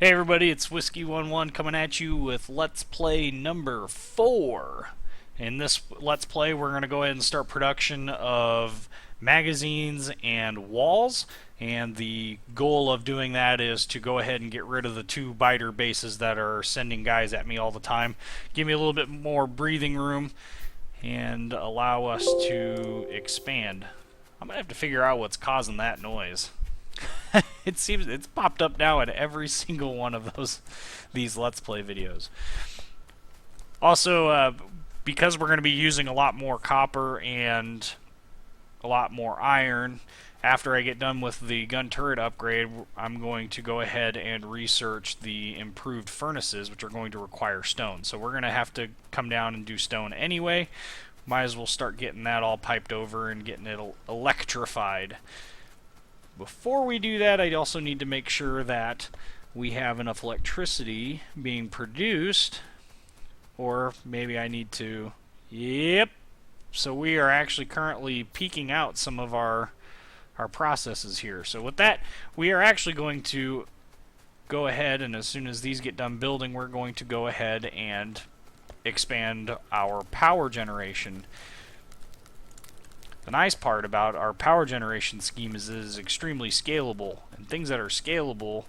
Hey everybody, it's Whiskey11 coming at you with Let's Play number 4. In this Let's Play, we're going to go ahead and start production of magazines and walls, and the goal of doing that is to go ahead and get rid of the 2 biter bases that are sending guys at me all the time. Give me a little bit more breathing room and allow us to expand. I'm going to have to figure out what's causing that noise. It seems it's popped up now in every single one of these Let's Play videos. Also, because we're going to be using a lot more copper and a lot more iron, after I get done with the gun turret upgrade, I'm going to go ahead and research the improved furnaces, which are going to require stone. So we're going to have to come down and do stone anyway. Might as well start getting that all piped over and getting it electrified. Before we do that, I also need to make sure that we have enough electricity being produced, or maybe I need to... Yep. So we are actually currently peaking out some of our processes here. So with that, we are actually going to go ahead, and as soon as these get done building, we're going to go ahead and expand our power generation. The nice part about our power generation scheme is it is extremely scalable, and things that are scalable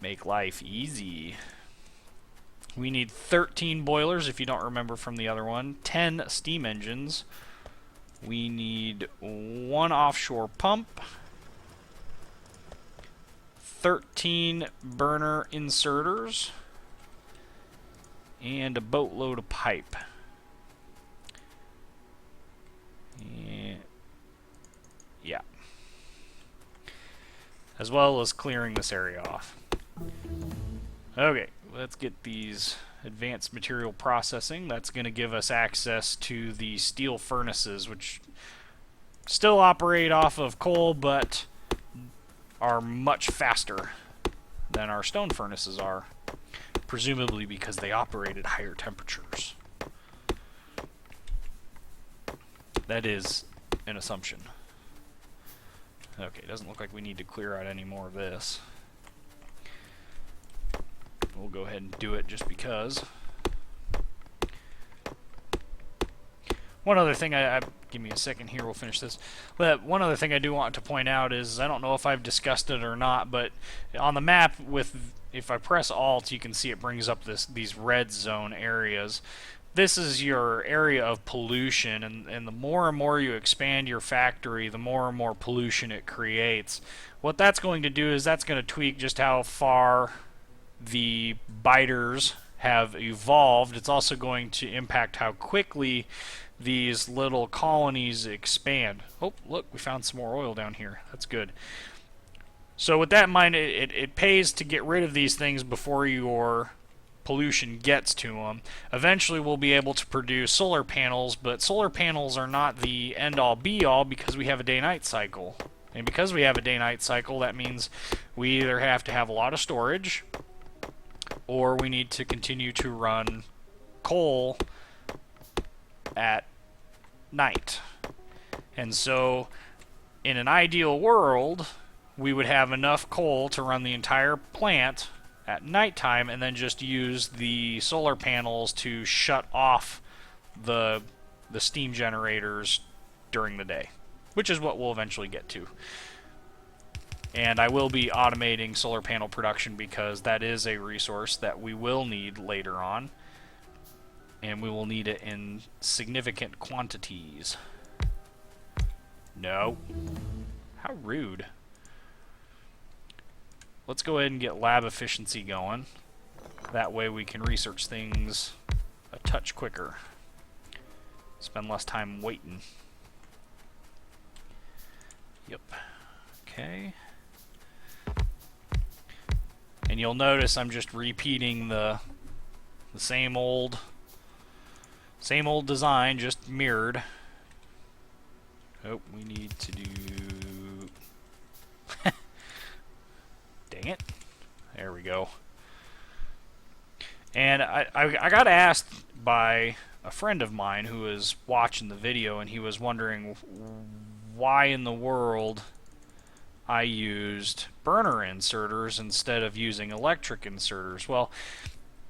make life easy. We need 13 boilers, if you don't remember from the other one, 10 steam engines, we need 1 offshore pump, 13 burner inserters, and a boatload of pipe. Yeah. As well as clearing this area off. Okay, let's get these advanced material processing. That's going to give us access to the steel furnaces, which still operate off of coal, but are much faster than our stone furnaces are. Presumably because they operate at higher temperatures. That is an assumption. Okay, it doesn't look like we need to clear out any more of this. We'll go ahead and do it just because. One other thing, give me a second here, we'll finish this. But one other thing I do want to point out is, I don't know if I've discussed it or not, but on the map, if I press Alt, you can see it brings up these red zone areas. This is your area of pollution, and the more and more you expand your factory, the more and more pollution it creates. What that's going to do is that's going to tweak just how far the biters have evolved. It's also going to impact how quickly these little colonies expand. Oh, look, we found some more oil down here. That's good. So with that in mind, it pays to get rid of these things before your pollution gets to them. Eventually we'll be able to produce solar panels, but solar panels are not the end-all be-all because we have a day-night cycle. And because we have a day-night cycle, that means we either have to have a lot of storage, or we need to continue to run coal at night. And so, in an ideal world, we would have enough coal to run the entire plant at nighttime, and then just use the solar panels to shut off the steam generators during the day, which is what we'll eventually get to. And I will be automating solar panel production because that is a resource that we will need later on, and we will need it in significant quantities. No. How rude. Let's go ahead and get lab efficiency going. That way we can research things a touch quicker. Spend less time waiting. Yep. Okay. And you'll notice I'm just repeating the same old design, just mirrored. Oh, we need to do... Dang it. There we go. And I got asked by a friend of mine who was watching the video, and he was wondering why in the world I used burner inserters instead of using electric inserters. Well,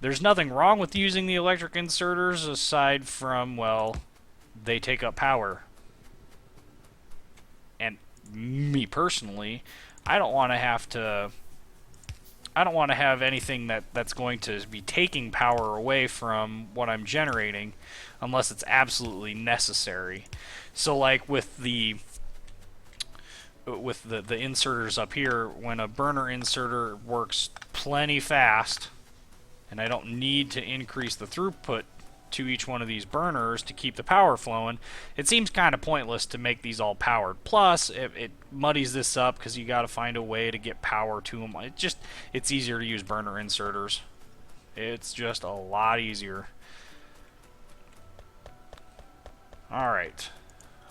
there's nothing wrong with using the electric inserters aside from, well, they take up power. And me personally, I don't want to have to... I don't want to have anything that's going to be taking power away from what I'm generating unless it's absolutely necessary. So like with the inserters up here, when a burner inserter works plenty fast and I don't need to increase the throughput to each one of these burners to keep the power flowing, it seems kind of pointless to make these all powered. Plus, it muddies this up because you got to find a way to get power to them. It's easier to use burner inserters. It's just a lot easier. Alright,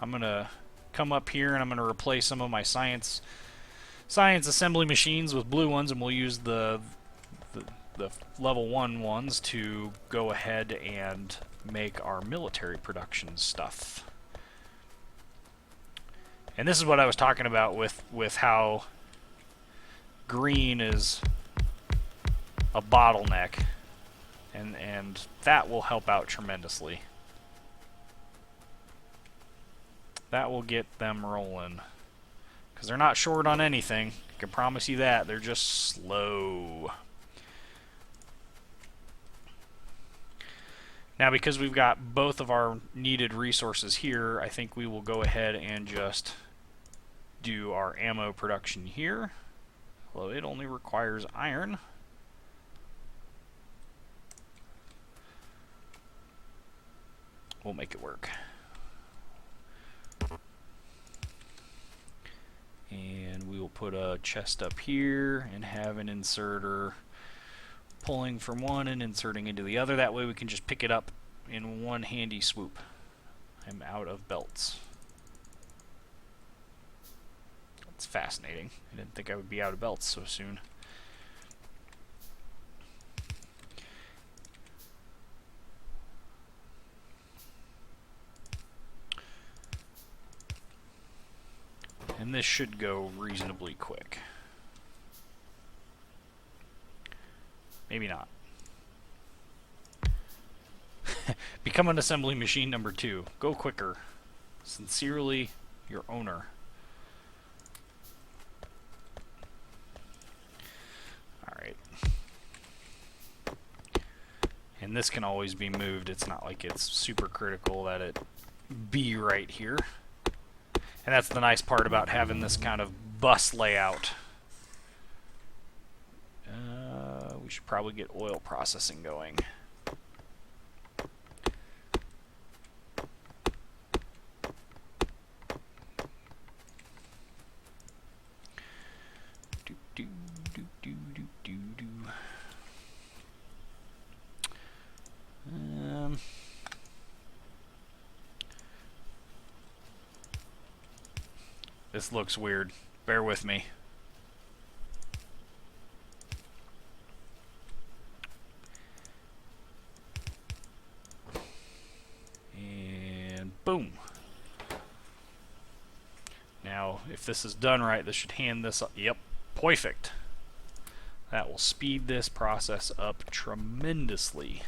I'm going to come up here and I'm going to replace some of my science assembly machines with blue ones, and we'll use the level 1 ones to go ahead and make our military production stuff. And this is what I was talking about with how green is a bottleneck, and that will help out tremendously. That will get them rolling, because they're not short on anything, I can promise you that. They're just slow. Now, because we've got both of our needed resources here, I think we will go ahead and just do our ammo production here. Although it only requires iron. We'll make it work. And we will put a chest up here and have an inserter pulling from one and inserting into the other. That way we can just pick it up in one handy swoop. I'm out of belts. That's fascinating. I didn't think I would be out of belts so soon. And this should go reasonably quick. Maybe not. Become an assembly machine number 2. Go quicker. Sincerely, your owner. Alright. And this can always be moved. It's not like it's super critical that it be right here. And that's the nice part about having this kind of bus layout. We should probably get oil processing going. This looks weird. Bear with me. And boom. Now, if this is done right, this should hand this up. Yep, perfect. That will speed this process up tremendously.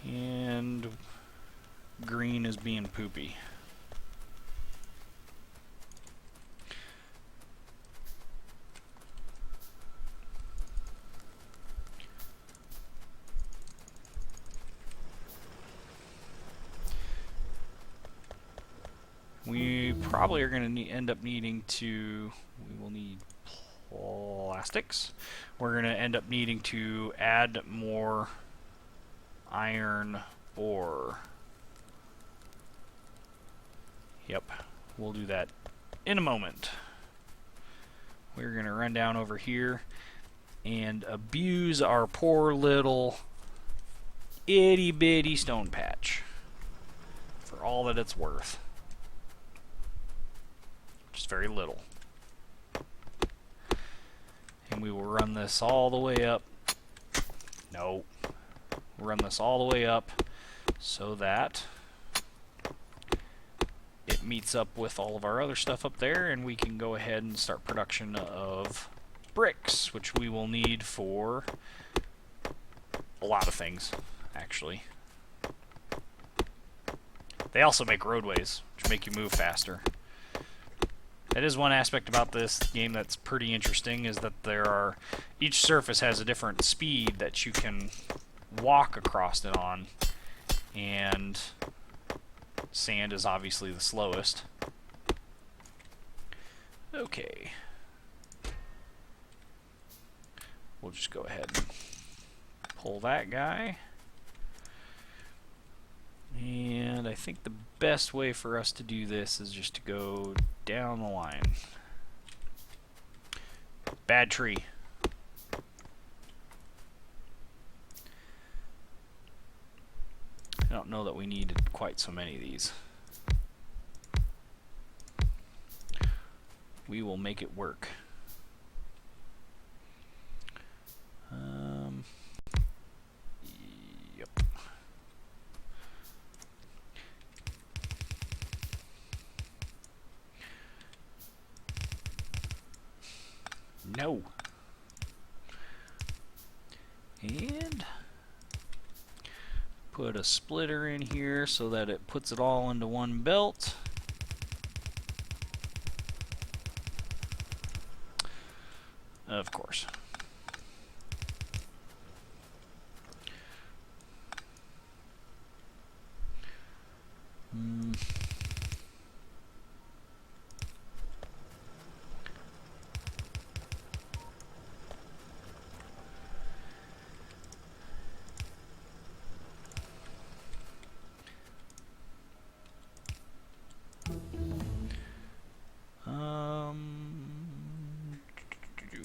And green is being poopy. We probably are going to end up needing to, we will need plastics. We're going to end up needing to add more iron ore. Yep, we'll do that in a moment. We're going to run down over here and abuse our poor little itty bitty stone patch for all that it's worth. Just very little. And we will run this all the way up. No. Run this all the way up so that it meets up with all of our other stuff up there, and we can go ahead and start production of bricks, which we will need for a lot of things, actually. They also make roadways, which make you move faster. That is one aspect about this game that's pretty interesting, is that each surface has a different speed that you can walk across it on, and sand is obviously the slowest. Okay. We'll just go ahead and pull that guy. And I think the best way for us to do this is just to go down the line. Bad tree. I don't know that we need quite so many of these. We will make it work. Yep. No. And put a splitter in here so that it puts it all into one belt. Of course.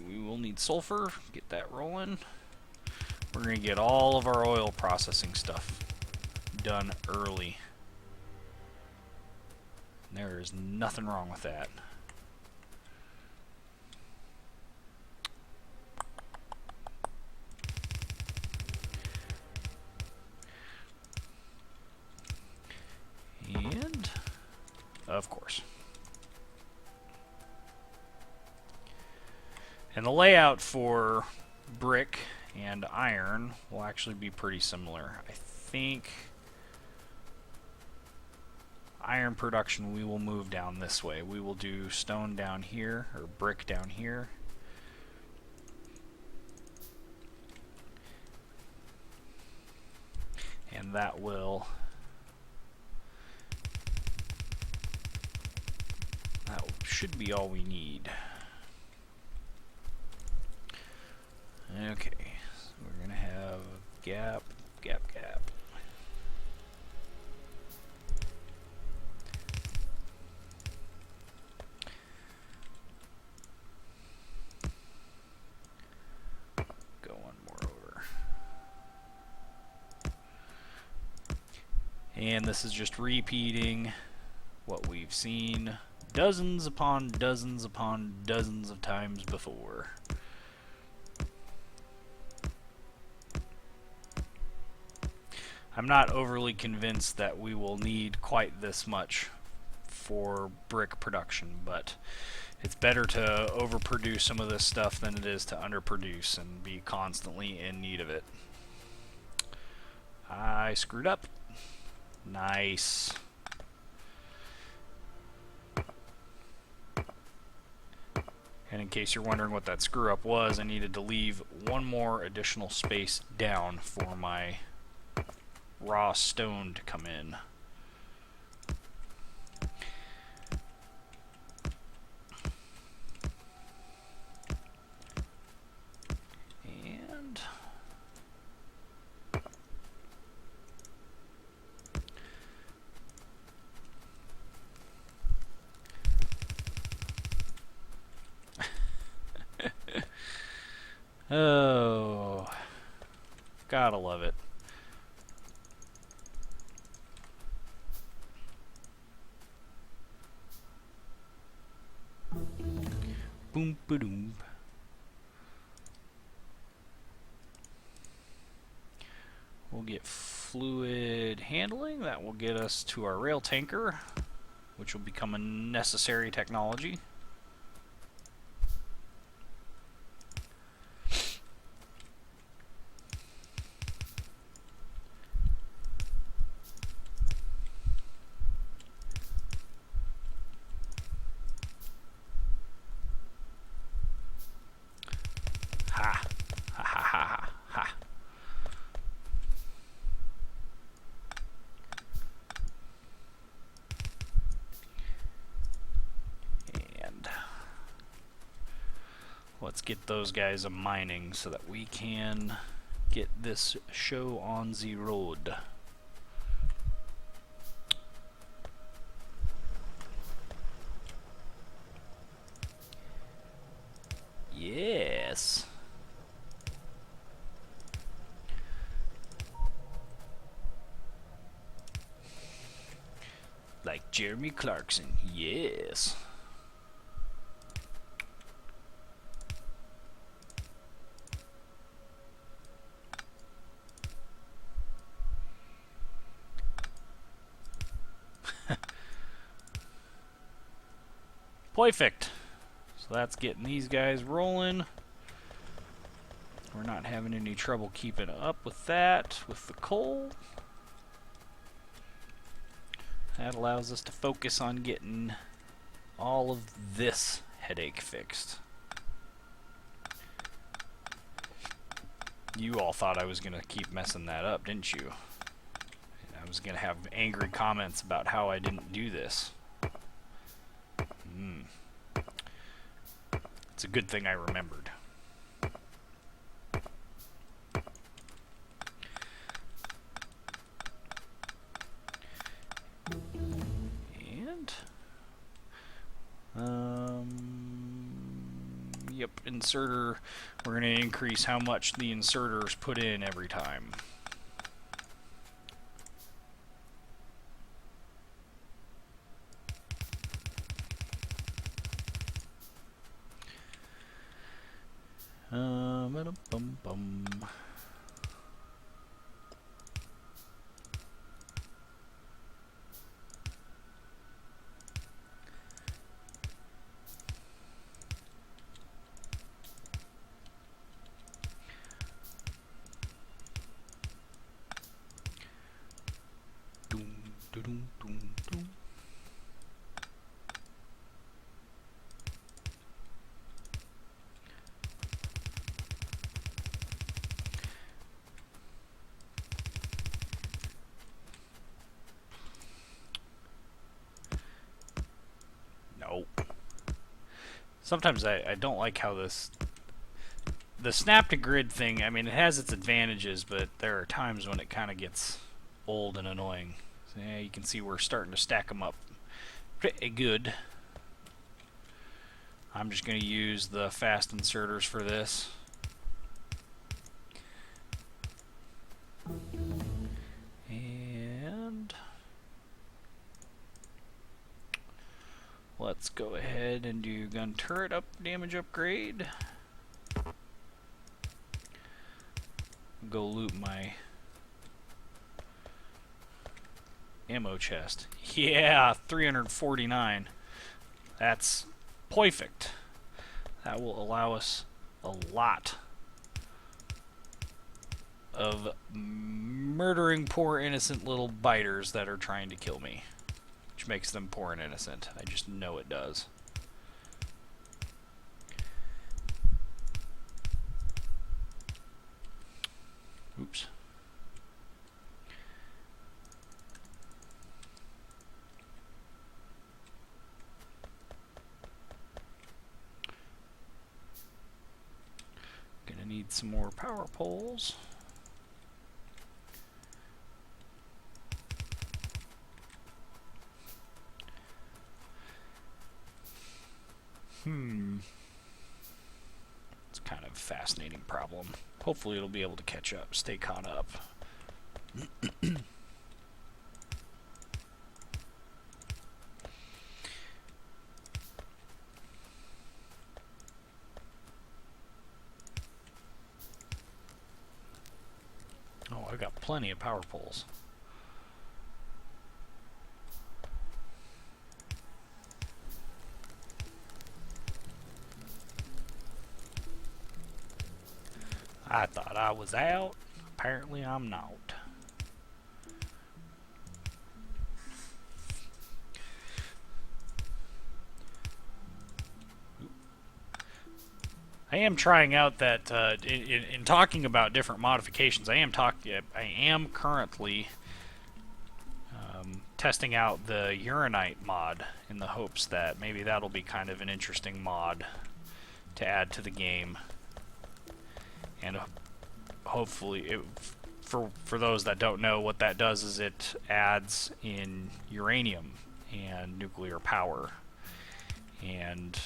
We will need sulfur. Get that rolling. We're going to get all of our oil processing stuff done early. There is nothing wrong with that. And, of course. And the layout for brick and iron will actually be pretty similar. I think iron production we will move down this way. We will do stone down here, or brick down here. And that should be all we need. Okay, so we're gonna have gap, gap, gap. Go one more over. And this is just repeating what we've seen dozens upon dozens upon dozens of times before. I'm not overly convinced that we will need quite this much for brick production, but it's better to overproduce some of this stuff than it is to underproduce and be constantly in need of it. I screwed up. Nice. And in case you're wondering what that screw up was, I needed to leave one more additional space down for my raw stone to come in. And oh, gotta love it. Boom, ba-doom. We'll get fluid handling. That will get us to our rail tanker, which will become a necessary technology. Ha! Ha ha ha ha ha! And let's get those guys a mining so that we can get this show on the road. Yes. Like Jeremy Clarkson. Yes. Perfect. So that's getting these guys rolling. We're not having any trouble keeping up with that, with the coal. That allows us to focus on getting all of this headache fixed. You all thought I was going to keep messing that up, didn't you? I was going to have angry comments about how I didn't do this. It's a good thing I remembered. Yep, inserter. We're going to increase how much the inserters put in every time. Bum. No. Sometimes I don't like how the snap to grid thing, I mean, it has its advantages, but there are times when it kind of gets old and annoying. So, yeah, you can see we're starting to stack them up pretty good. I'm just going to use the fast inserters for this. And let's go ahead and do gun turret damage upgrade. Go loot my ammo chest. Yeah, 349. That's perfect. That will allow us a lot of murdering poor innocent little biters that are trying to kill me, which makes them poor and innocent. I just know it does. Oops. Gonna need some more power poles. It's kind of a fascinating problem. Hopefully it'll be able to catch up, stay caught up. got plenty of power poles. I thought I was out. Apparently I'm not. I am trying out that in talking about different modifications. I am currently testing out the Uranite mod in the hopes that maybe that'll be kind of an interesting mod to add to the game, and hopefully, for those that don't know, what that does is it adds in uranium and nuclear power, and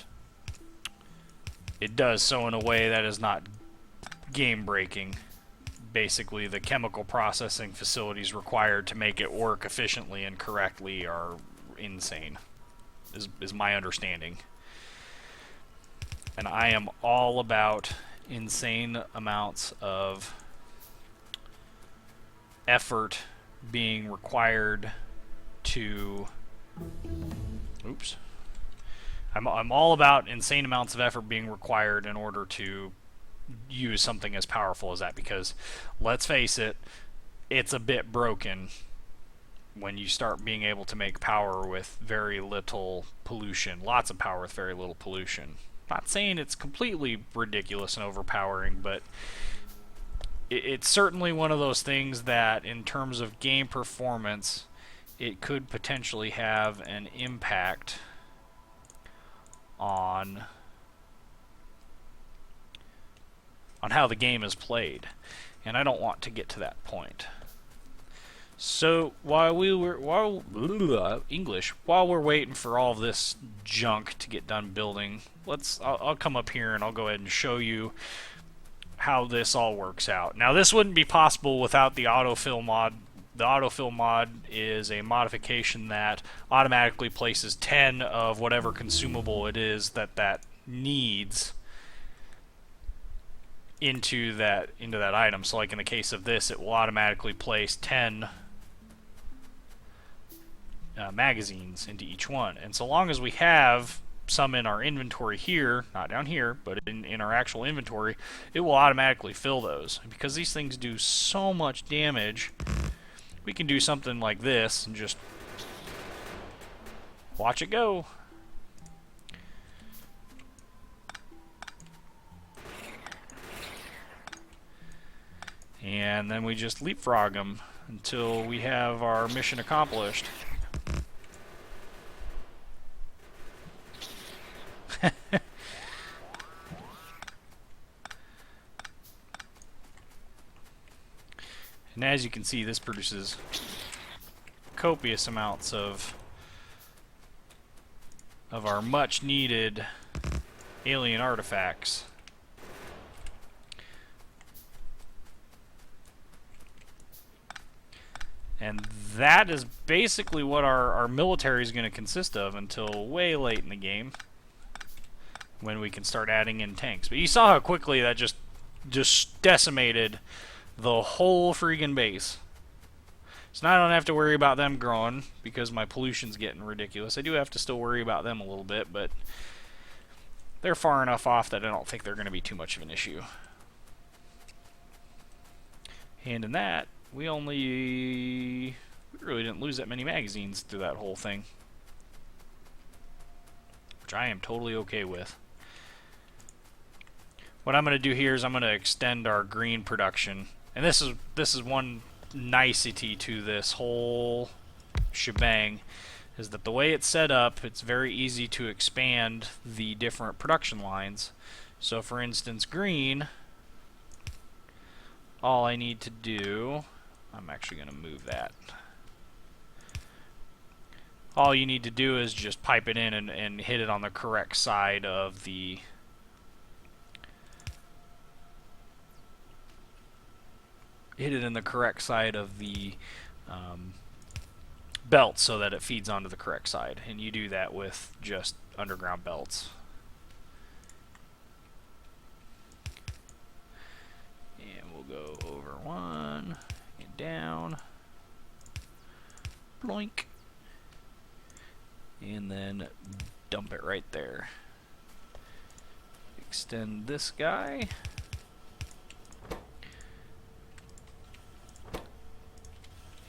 it does so in a way that is not game-breaking. Basically, the chemical processing facilities required to make it work efficiently and correctly are insane, is my understanding. And I am all about insane amounts of effort being required to... Oops. I'm all about insane amounts of effort being required in order to use something as powerful as that, because let's face it, it's a bit broken when you start being able to make power with very little pollution, lots of power with very little pollution. Not saying it's completely ridiculous and overpowering, but it's certainly one of those things that in terms of game performance, it could potentially have an impact on how the game is played, and I don't want to get to that point. So while we're waiting for all of this junk to get done building, I'll come up here and I'll go ahead and show you how this all works out. Now, this wouldn't be possible without the autofill mod. The autofill mod is a modification that automatically places 10 of whatever consumable it is that needs into that item. So like in the case of this, it will automatically place 10 magazines into each one. And so long as we have some in our inventory here, not down here, but in our actual inventory, it will automatically fill those. And because these things do so much damage, we can do something like this and just watch it go. And then we just leapfrog them until we have our mission accomplished. And as you can see, this produces copious amounts of our much needed alien artifacts. And that is basically what our military is going to consist of until way late in the game, when we can start adding in tanks. But you saw how quickly that just decimated the whole freaking base. So now I don't have to worry about them growing because my pollution's getting ridiculous. I do have to still worry about them a little bit, but they're far enough off that I don't think they're going to be too much of an issue. And in that, we really didn't lose that many magazines through that whole thing, which I am totally okay with. What I'm going to do here is I'm going to extend our green production, and this is one nicety to this whole shebang, is that the way it's set up, it's very easy to expand the different production lines. So for instance, green, all I need to do, I'm actually going to move that. All you need to do is just pipe it in and hit it on the correct side of the belt so that it feeds onto the correct side. And you do that with just underground belts. And we'll go over 1 and down. Bloink. And then dump it right there. Extend this guy.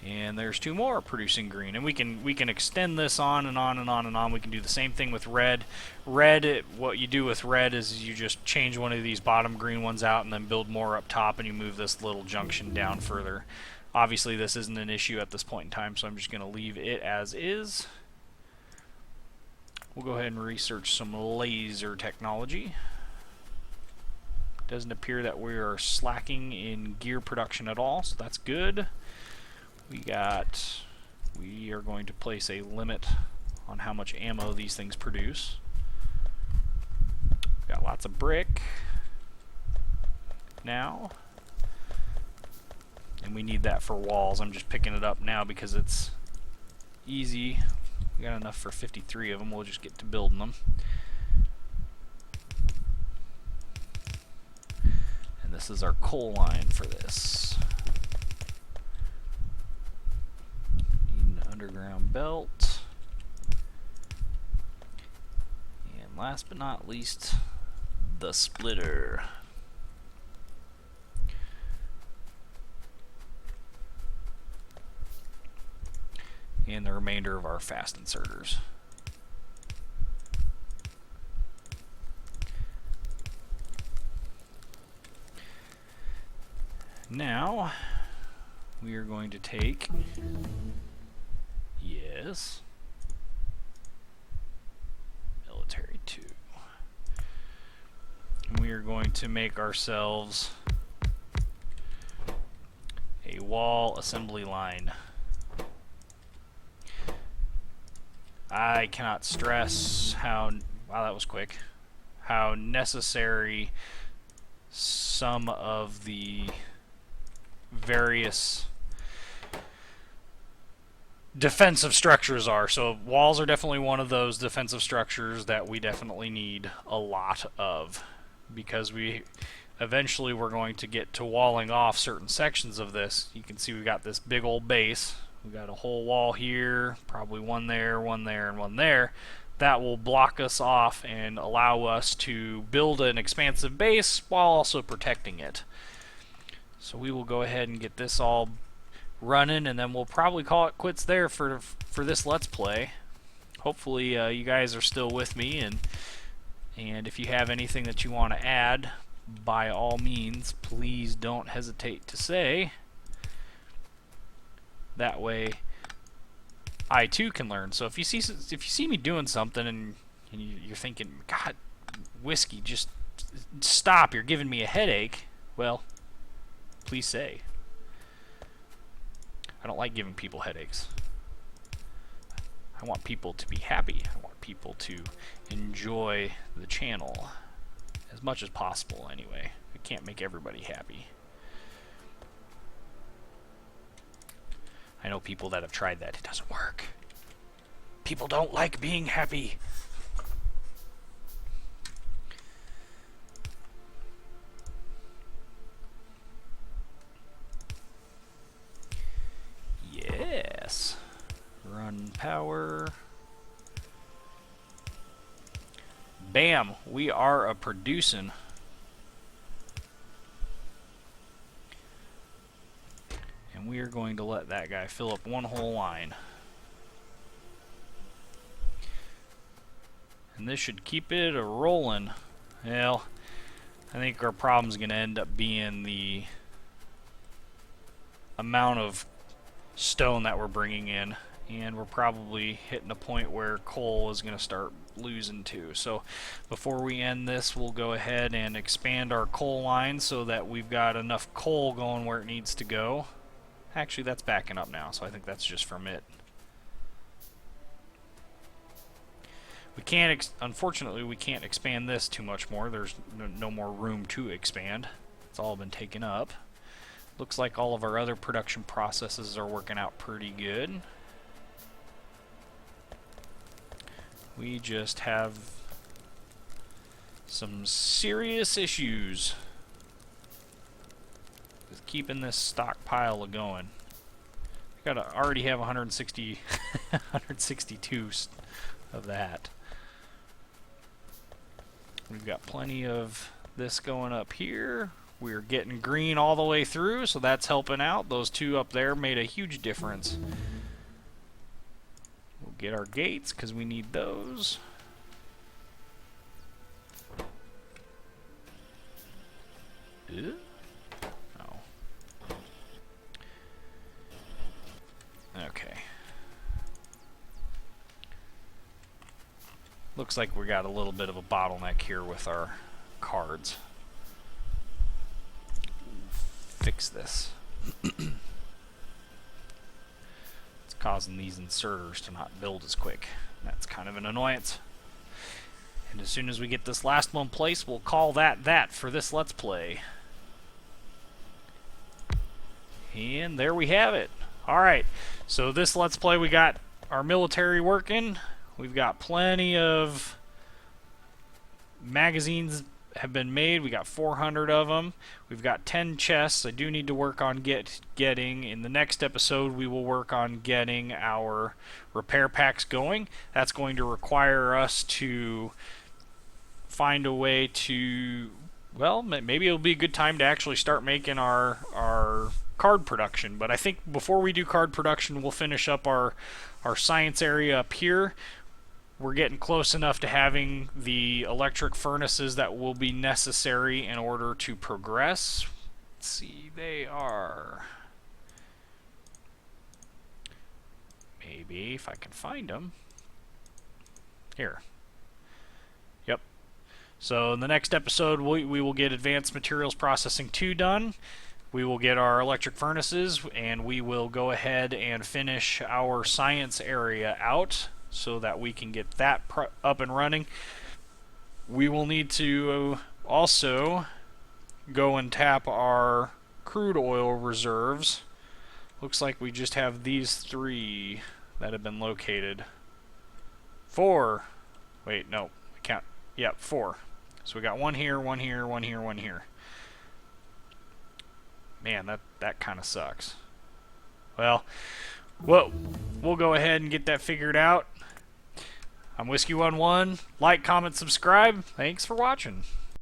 And there's 2 more producing green, and we can extend this on and on and on and on. We can do the same thing with red. Red, what you do with red is you just change one of these bottom green ones out and then build more up top, and you move this little junction down further. Obviously, this isn't an issue at this point in time, so I'm just going to leave it as is. We'll go ahead and research some laser technology. Doesn't appear that we are slacking in gear production at all, so that's good. We are going to place a limit on how much ammo these things produce. Got lots of brick now. And we need that for walls. I'm just picking it up now because it's easy. We got enough for 53 of them. We'll just get to building them. And this is our coal line for this. Underground belt, and last but not least, the splitter. And the remainder of our fast inserters. Now we are going to take military 2. And we are going to make ourselves a wall assembly line. I cannot stress how, wow, that was quick, how necessary some of the various defensive structures are. So walls are definitely one of those defensive structures that we definitely need a lot of, because we eventually we're going to get to walling off certain sections of this. You can see we've got this big old base. We've got a whole wall here, probably one there, and one there. That will block us off and allow us to build an expansive base while also protecting it. So we will go ahead and get this all running, and then we'll probably call it quits there for this Let's Play. Hopefully you guys are still with me, and if you have anything that you want to add, by all means, please don't hesitate to say. That way I too can learn. So if you see me doing something and you're thinking, God, whiskey, just stop, you're giving me a headache, well, please say. I don't like giving people headaches. I want people to be happy. I want people to enjoy the channel as much as possible anyway. I can't make everybody happy. I know people that have tried that. It doesn't work. People don't like being happy. Yes. Run power. Bam! We are a producing. And we are going to let that guy fill up one whole line. And this should keep it a rolling. Well, I think our problem's going to end up being the amount of stone that we're bringing in, and we're probably hitting a point where coal is going to start losing too. So before we end this, we'll go ahead and expand our coal line so that we've got enough coal going where it needs to go. Actually, that's backing up now, so I think that's just from it. We can't, unfortunately, we can't expand this too much more. There's no more room to expand. It's all been taken up. Looks like all of our other production processes are working out pretty good. We just have some serious issues. with keeping this stockpile going. I gotta already have 160, 162 of that. We've got plenty of this going up here. We're getting green all the way through, so that's helping out. Those two up there made a huge difference. We'll get our gates because we need those. Oh. Okay. Looks like we got a little bit of a bottleneck here with our cards. Fix this. It's causing these inserters to not build as quick. That's kind of an annoyance. And as soon as we get this last one placed, we'll call that for this Let's Play. And there we have it. Alright, so this Let's Play, we got our military working. We've got plenty of magazines have been made. We got 400 of them. We've got 10 chests. I do need to work on getting. In the next episode, we will work on getting our repair packs going. That's going to require us to find a way to, well, maybe it'll be a good time to actually start making our card production. But I think before we do card production, we'll finish up our science area up here. We're getting close enough to having the electric furnaces that will be necessary in order to progress. Let's see, they are... Maybe, if I can find them. Here. Yep. So in the next episode, we will get Advanced Materials Processing 2 done. We will get our electric furnaces, and we will go ahead and finish our science area out, so that we can get that up and running. We will need to also go and tap our crude oil reserves. Looks like we just have these 3 that have been located. 4. Wait, no. I count. Yep, 4. So we got 1 here, 1 here, 1 here, 1 here. Man, that kind of sucks. Well, we'll go ahead and get that figured out. I'm Whiskey11. Like, comment, subscribe. Thanks for watching.